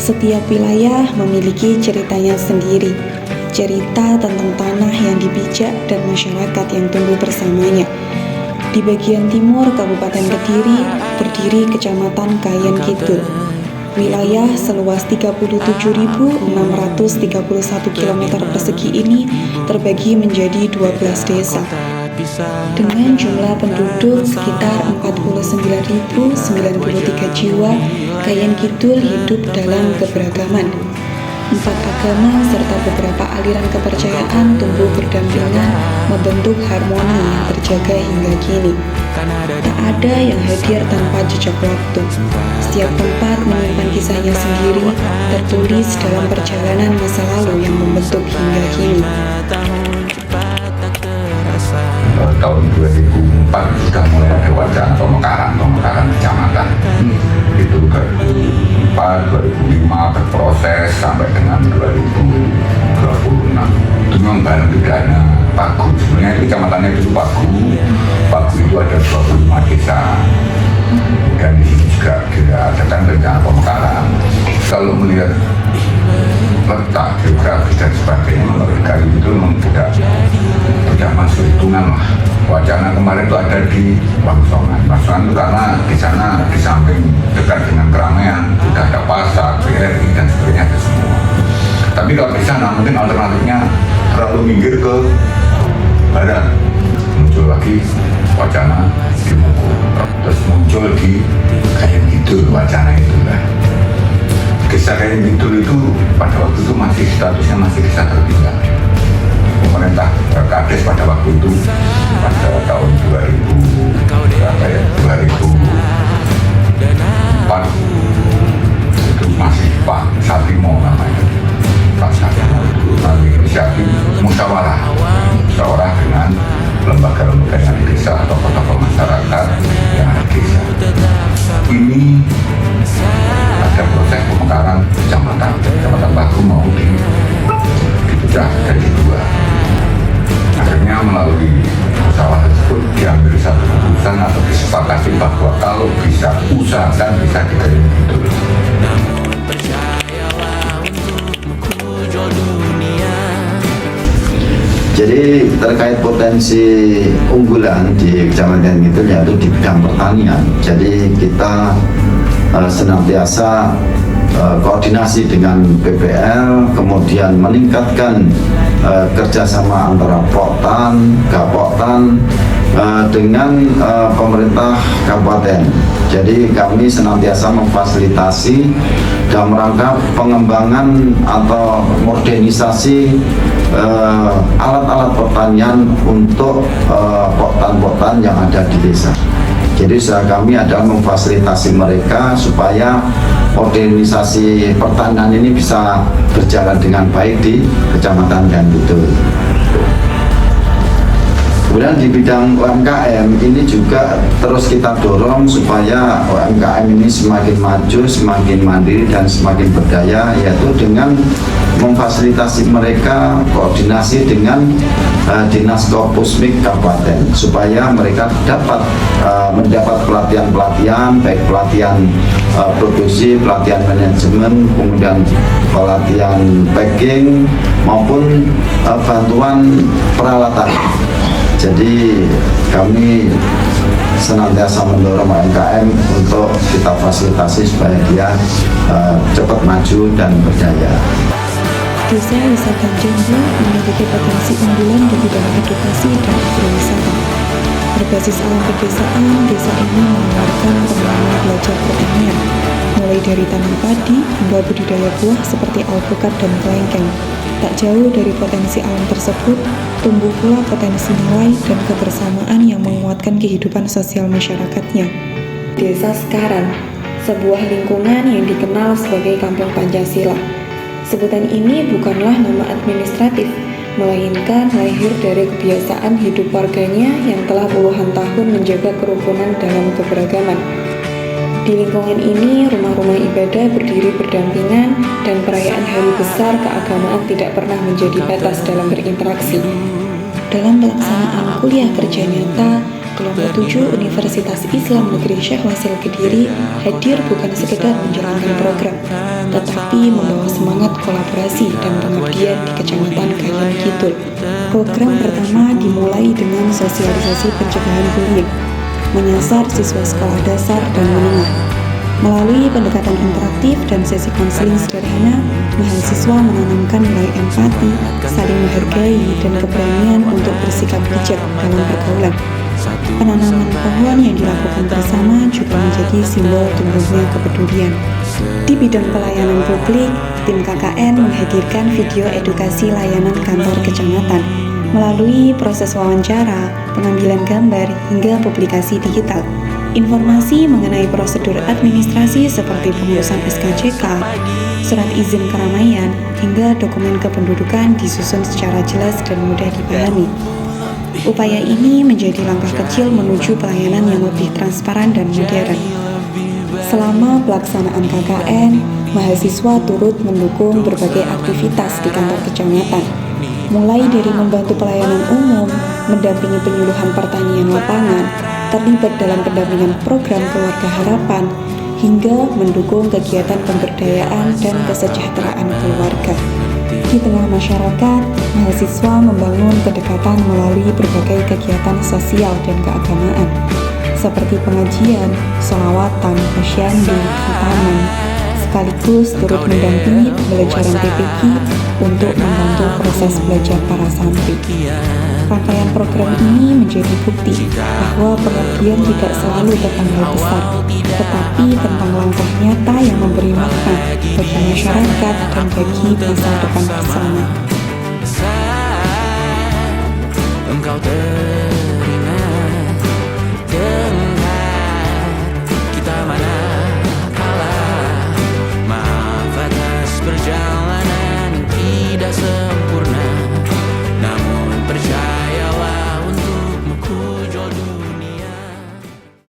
Setiap wilayah memiliki ceritanya sendiri, cerita tentang tanah yang dipijak dan masyarakat yang tumbuh bersamanya. Di bagian timur Kabupaten Kediri berdiri Kecamatan Kayen Kidul. Wilayah seluas 37.631 km persegi ini terbagi menjadi 12 desa. Dengan jumlah penduduk sekitar 49.093 jiwa, Kayen Kidul hidup dalam keberagaman. 4 agama serta beberapa aliran kepercayaan tumbuh berdampingan membentuk harmoni yang terjaga hingga kini. Tak ada yang hadir tanpa jejak waktu. Setiap tempat menyimpan kisahnya sendiri, tertulis dalam perjalanan masa lalu yang membentuk hingga kini. Tahun 2004 sudah mulai ada wacana pemekaran kecamatan. Itu 2004, 2005 berproses sampai dengan 2026. Itu memang barang pidana Pagu. Sebenarnya itu kecamatannya itu Pagu. Pagu itu ada 25 desa. Dan di sini juga diadakan rencana pemekaran. Kalau melihat letak geografis dan sebagainya, menurut kami itu memang tidak masuk hitungan lah. Wacana kemarin itu ada di Bangsongan. Bangsongan itu karena di sana di samping dekat dengan keramaian, sudah ada pasar, BRI dan sebagainya ada semua. Tapi kalau di sana mungkin alternatifnya terlalu minggir ke barat. Muncul lagi wacana di Muko, terus muncul di Kayen Kidul wacana itu lah. Desa Kayen Kidul itu pada waktu itu masih statusnya masih desa tertinggal. Pemerintah Kades pada waktu itu pada tahun 2004 itu masih Pak Satimo namanya. Pak Satimo itu nanti inisiatif musyawarah dengan lembaga-lembaga yang ada desa atau tokoh-tokoh masyarakat yang ada desa. Ini ada proses pemekaran kecamatan Pagu mau dipecah jadi 2. Akhirnya melalui musyawarah tersebut diambil satu keputusan atau disepakati bahwa kalau bisa usahakan bisa Kayen Kidul. Jadi terkait potensi unggulan di Kecamatan Kidul yaitu di bidang pertanian. Jadi kita senantiasa koordinasi dengan BPL, kemudian meningkatkan kerjasama antara Poktan, Gapoktan dengan pemerintah kabupaten. Jadi kami senantiasa memfasilitasi dalam rangka pengembangan atau modernisasi alat-alat pertanian untuk Poktan-Poktan yang ada di desa. Jadi usaha kami adalah memfasilitasi mereka supaya modernisasi pertanian ini bisa berjalan dengan baik di Kecamatan Kayen Kidul. Kemudian di bidang UMKM ini juga terus kita dorong supaya UMKM ini semakin maju, semakin mandiri dan semakin berdaya, yaitu dengan memfasilitasi mereka koordinasi dengan Dinas Kopusmik Kabupaten supaya mereka dapat mendapat pelatihan-pelatihan, baik pelatihan produksi, pelatihan manajemen, kemudian pelatihan packing maupun bantuan peralatan. Jadi kami senantiasa mendorong UMKM untuk kita fasilitasi supaya dia cepat maju dan berdaya. Desa Wisata Jambu memiliki potensi unggulan di bidang edukasi dan agrowisata. Berbasis alam pedesaan, desa ini menawarkan pengalaman belajar pertanian, mulai dari tanam padi hingga budidaya buah seperti alpukat dan kelengkeng. Tak jauh dari potensi alam tersebut, tumbuh pula potensi nilai dan kebersamaan yang menguatkan kehidupan sosial masyarakatnya. Desa Sekaran, sebuah lingkungan yang dikenal sebagai Kampung Pancasila. Sebutan ini bukanlah nama administratif, melainkan lahir dari kebiasaan hidup warganya yang telah puluhan tahun menjaga kerukunan dalam keberagaman. Di lingkungan ini, rumah-rumah ibadah berdiri berdampingan dan perayaan hari besar keagamaan tidak pernah menjadi batas dalam berinteraksi. Dalam pelaksanaan kuliah kerja nyata, Kelompok 7 Universitas Islam Negeri Syekh Wasil Kediri hadir bukan sekedar menjalankan program, tetapi membawa semangat kolaborasi dan pengabdian di Kecamatan Kayan Kidul. Program pertama dimulai dengan sosialisasi pencegahan bullying, menyasar siswa sekolah dasar dan menengah. Melalui pendekatan interaktif dan sesi konseling sederhana, mahasiswa menanamkan nilai empati, saling menghargai, dan keberanian untuk bersikap bijak dalam pergaulan. Penanaman pohon yang dilakukan bersama juga menjadi simbol tumbuhnya kepedulian. Di bidang pelayanan publik, tim KKN menghadirkan video edukasi layanan kantor kecamatan melalui proses wawancara, pengambilan gambar, hingga publikasi digital. Informasi mengenai prosedur administrasi seperti pengurusan SKCK, surat izin keramaian, hingga dokumen kependudukan disusun secara jelas dan mudah dipahami. Upaya ini menjadi langkah kecil menuju pelayanan yang lebih transparan dan modern. Selama pelaksanaan KKN, mahasiswa turut mendukung berbagai aktivitas di kantor kecamatan, mulai dari membantu pelayanan umum, mendampingi penyuluhan pertanian lapangan, terlibat dalam pendampingan program Keluarga Harapan, hingga mendukung kegiatan pemberdayaan dan kesejahteraan keluarga. Di tengah masyarakat, mahasiswa membangun kedekatan melalui berbagai kegiatan sosial dan keagamaan, seperti pengajian, sholawatan, posyandu, khataman, sekaligus turut mendampingi pembelajaran TPQ untuk membantu proses belajar para santri. Rangkaian program ini menjadi bukti bahwa pengabdian tidak selalu tentang hal besar, tetapi tentang langkah nyata yang memberi makna bagi masyarakat dan bagi masa depan bersama.